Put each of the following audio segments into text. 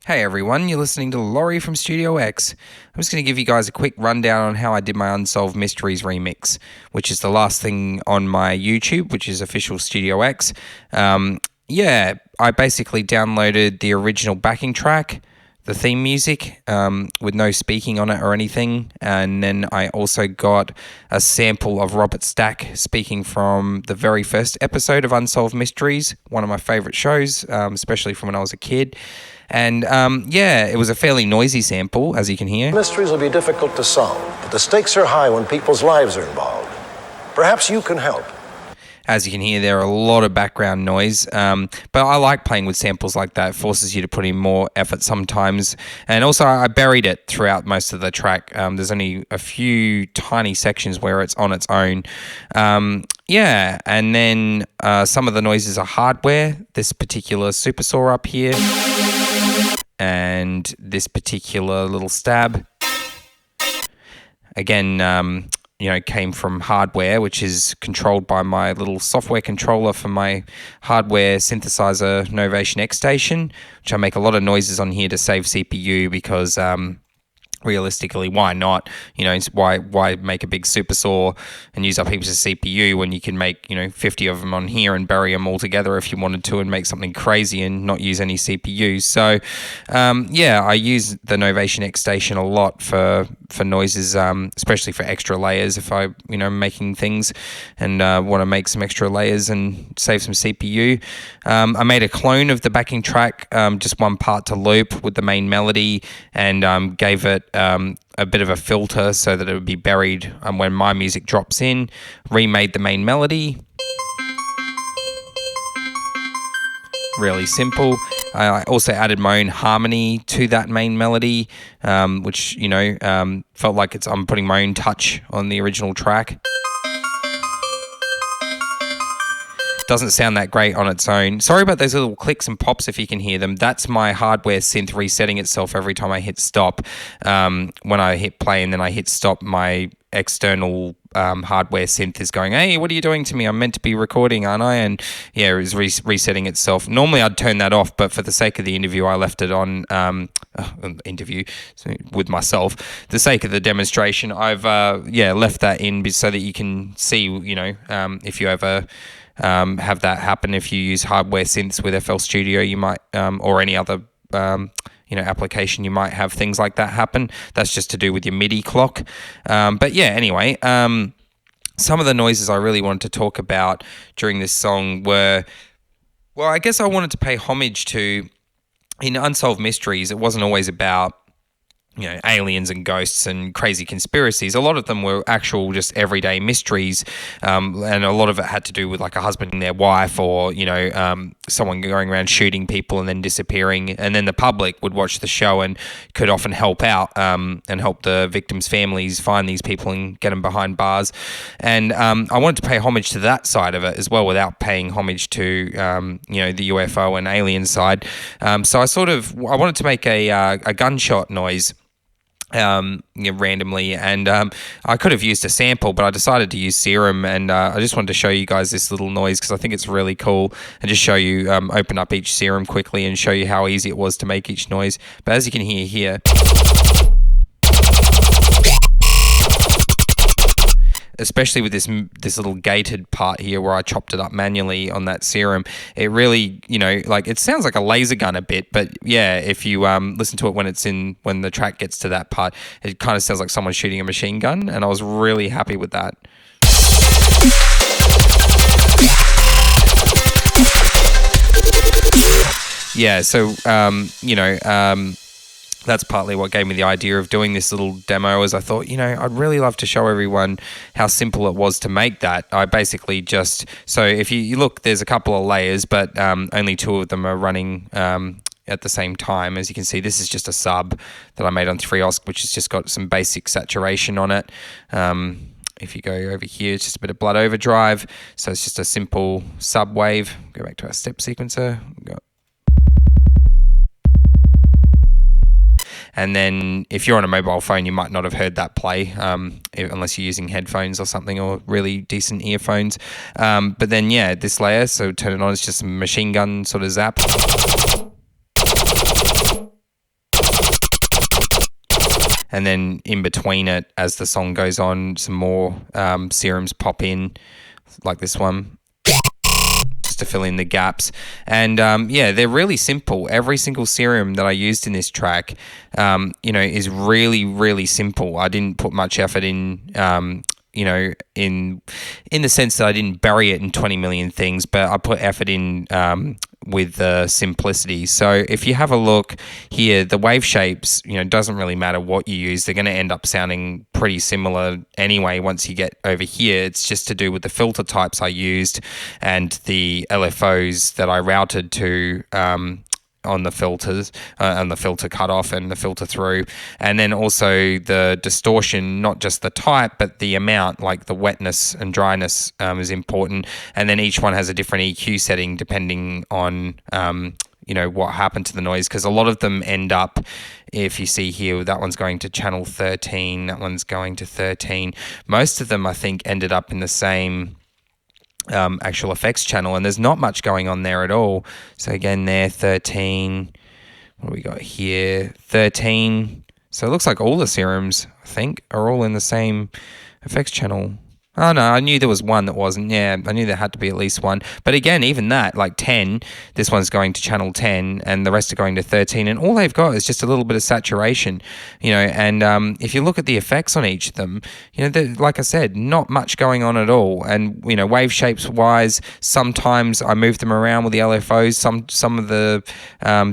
Hey everyone, you're listening to Laurie from Studio X. I'm just going to give you guys a quick rundown on how I did my Unsolved Mysteries remix, which is the last thing on my YouTube, which is official Studio X. I basically downloaded the original backing track, the theme music, with no speaking on it or anything, and then I also got a sample of Robert Stack speaking from the very first episode of Unsolved Mysteries, one of my favourite shows, especially from when I was a kid. And it was a fairly noisy sample, as you can hear. Mysteries will be difficult to solve, but the stakes are high when people's lives are involved. Perhaps you can help. As you can hear, there are a lot of background noise, but I like playing with samples like that. It forces you to put in more effort sometimes. And also, I buried it throughout most of the track. There's only a few tiny sections where it's on its own. And then some of the noises are hardware. This particular super saw up here, and this particular little stab. Again, came from hardware, which is controlled by my little software controller for my hardware synthesizer Novation X Station, which I make a lot of noises on here to save CPU because realistically, why not? Why make a big super saw and use up heaps of CPU when you can make 50 of them on here and bury them all together if you wanted to and make something crazy and not use any CPU. So I use the Novation X Station a lot for noises, especially for extra layers if I making things and want to make some extra layers and save some CPU. I made a clone of the backing track, just one part to loop with the main melody, and gave it a bit of a filter so that it would be buried when my music drops in. Remade the main melody. Really simple. I also added my own harmony to that main melody, which felt like I'm putting my own touch on the original track. Doesn't sound that great on its own. Sorry about those little clicks and pops if you can hear them. That's my hardware synth resetting itself every time I hit stop. When I hit play and then I hit stop, my external hardware synth is going, hey, what are you doing to me? I'm meant to be recording, aren't I? And it was resetting itself. Normally I'd turn that off, but for the sake of the interview, I left it on. With myself. The sake of the demonstration, I've left that in so that you can see, if you ever have that happen. If you use hardware synths with FL Studio, you might, or any other application, you might have things like that happen. That's just to do with your MIDI clock. Some of the noises I really wanted to talk about during this song were, I guess I wanted to pay homage to, in Unsolved Mysteries, it wasn't always about aliens and ghosts and crazy conspiracies. A lot of them were actual just everyday mysteries, and a lot of it had to do with like a husband and their wife, or someone going around shooting people and then disappearing, and then the public would watch the show and could often help out and help the victims' families find these people and get them behind bars. And I wanted to pay homage to that side of it as well, without paying homage to the UFO and alien side. So I wanted to make a gunshot noise randomly, and I could have used a sample, but I decided to use Serum, and I just wanted to show you guys this little noise because I think it's really cool, and just show you, open up each Serum quickly and show you how easy it was to make each noise. But as you can hear here, especially with this little gated part here where I chopped it up manually on that Serum, it really, it sounds like a laser gun a bit, but yeah, if you listen to it when the track gets to that part, it kind of sounds like someone shooting a machine gun, and I was really happy with that. Yeah, so, that's partly what gave me the idea of doing this little demo, is I thought, I'd really love to show everyone how simple it was to make that. I basically so if you look, there's a couple of layers, but only two of them are running at the same time. As you can see, this is just a sub that I made on 3OSC, which has just got some basic saturation on it. If you go over here, it's just a bit of blood overdrive. So it's just a simple sub wave. Go back to our step sequencer. And then if you're on a mobile phone, you might not have heard that play unless you're using headphones or something, or really decent earphones. But then, this layer, so turn it on, it's just a machine gun sort of zap. and then in between it, as the song goes on, some more serums pop in, like this one, just to fill in the gaps. And they're really simple. Every single serum that I used in this track, is really, really simple. I didn't put much effort in. In the sense that I didn't bury it in 20 million things, but I put effort in with simplicity. So if you have a look here, the wave shapes, doesn't really matter what you use. They're going to end up sounding pretty similar anyway once you get over here. It's just to do with the filter types I used and the LFOs that I routed to on the filters, and the filter cutoff and the filter through, and then also the distortion, not just the type but the amount, like the wetness and dryness is important, and then each one has a different EQ setting depending on what happened to the noise, because a lot of them end up, if you see here, that one's going to channel 13, that one's going to 13. Most of them I think ended up in the same actual effects channel, and there's not much going on there at all. So again, there 13. What do we got here? 13. So it looks like all the serums, I think, are all in the same effects channel. Oh no, I knew there was one that wasn't. Yeah, I knew there had to be at least one. But again, even that, like 10, this one's going to channel 10 and the rest are going to 13. And all they've got is just a little bit of saturation, and if you look at the effects on each of them, like I said, not much going on at all. And, wave shapes wise, sometimes I moved them around with the LFOs, some of the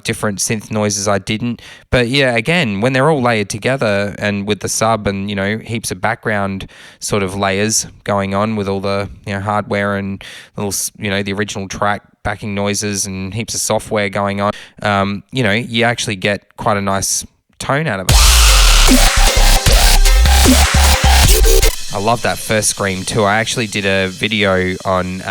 different synth noises I didn't. But yeah, again, when they're all layered together and with the sub and, heaps of background sort of layers going on with all the hardware and little the original track backing noises and heaps of software going on, you actually get quite a nice tone out of it. I love that first scream too. I actually did a video on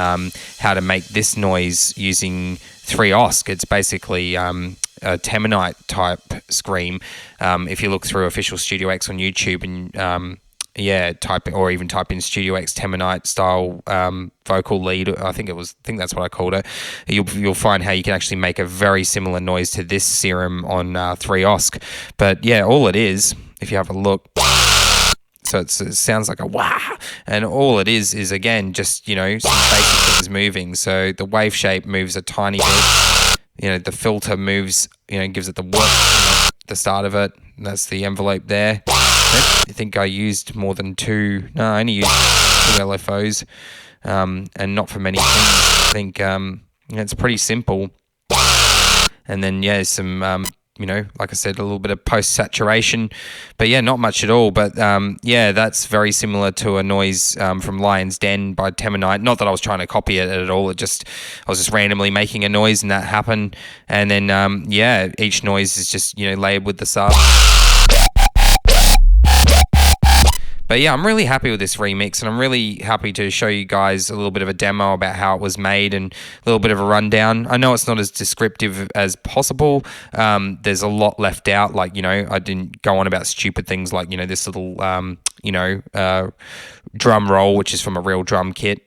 how to make this noise using 3OSC. It's basically a Temanite type scream. If you look through Official Studio X on YouTube and type in Studio X Temanite style vocal lead. I think that's what I called it. You'll find how you can actually make a very similar noise to this serum on 3OSC. But yeah, all it is, if you have a look, so it sounds like a wah, and all it is again just some basic things moving. So the wave shape moves a tiny bit. The filter moves. Gives it the whoop, the start of it. And that's the envelope there. I think I used more than two. No, I only used 2 LFOs, and not for many things. I think it's pretty simple. And then some like I said, a little bit of post saturation, but not much at all. But that's very similar to a noise from Lion's Den by Temanite. Not that I was trying to copy it at all. I was just randomly making a noise and that happened. And then each noise is just layered with the sub. But yeah, I'm really happy with this remix, and I'm really happy to show you guys a little bit of a demo about how it was made and a little bit of a rundown. I know it's not as descriptive as possible. There's a lot left out. Like, I didn't go on about stupid things like, this little, drum roll, which is from a real drum kit.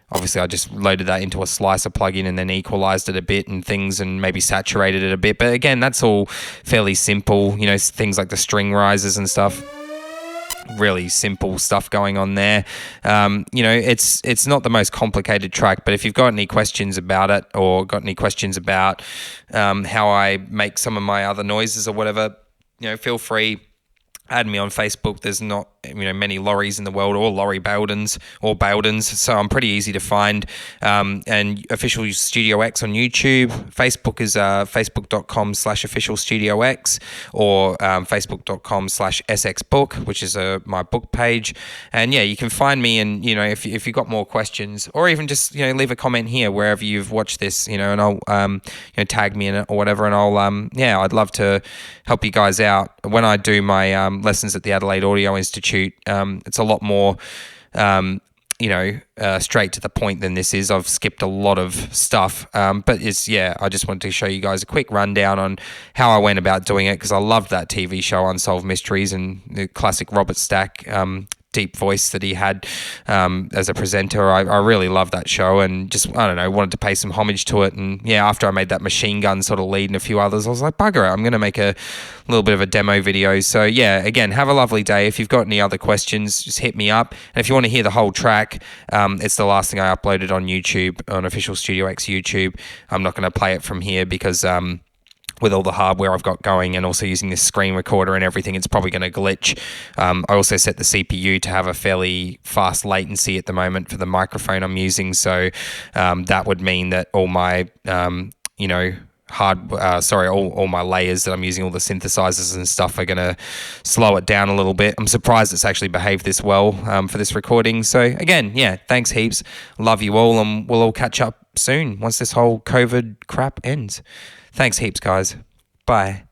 Obviously, I just loaded that into a slicer plugin and then equalized it a bit and things and maybe saturated it a bit. But again, that's all fairly simple, things like the string risers and stuff. Really simple stuff going on there. It's not the most complicated track, but if you've got any questions about it or got any questions about how I make some of my other noises or whatever, feel free. Add me on Facebook. There's not many Lauries in the world, or Laurie Bowdens, so I'm pretty easy to find. And Official Studio X on YouTube. Facebook is facebook.com/Official Studio X, or facebook.com/SXBook, which is my book page. And you can find me, and if you've got more questions, or even just leave a comment here wherever you've watched this, and I'll tag me in it or whatever, and I'll I'd love to help you guys out. When I do my lessons at the Adelaide Audio Institute, it's a lot more straight to the point than this is. I've skipped a lot of stuff, but I just wanted to show you guys a quick rundown on how I went about doing it, because I loved that TV show Unsolved Mysteries and the classic Robert Stack deep voice that he had as a presenter. I really loved that show, and just, I don't know, wanted to pay some homage to it. And yeah, after I made that Machine Gun sort of lead and a few others, I was like, bugger it, I'm going to make a little bit of a demo video. So yeah, again, have a lovely day. If you've got any other questions, just hit me up. And if you want to hear the whole track, it's the last thing I uploaded on YouTube, on Official Studio X YouTube. I'm not going to play it from here because with all the hardware I've got going and also using this screen recorder and everything, it's probably going to glitch. I also set the CPU to have a fairly fast latency at the moment for the microphone I'm using. So that would mean that all my, all my layers that I'm using, all the synthesizers and stuff, are going to slow it down a little bit. I'm surprised it's actually behaved this well for this recording. So again, yeah, thanks heaps. Love you all, and we'll all catch up soon once this whole COVID crap ends. Thanks heaps, guys. Bye.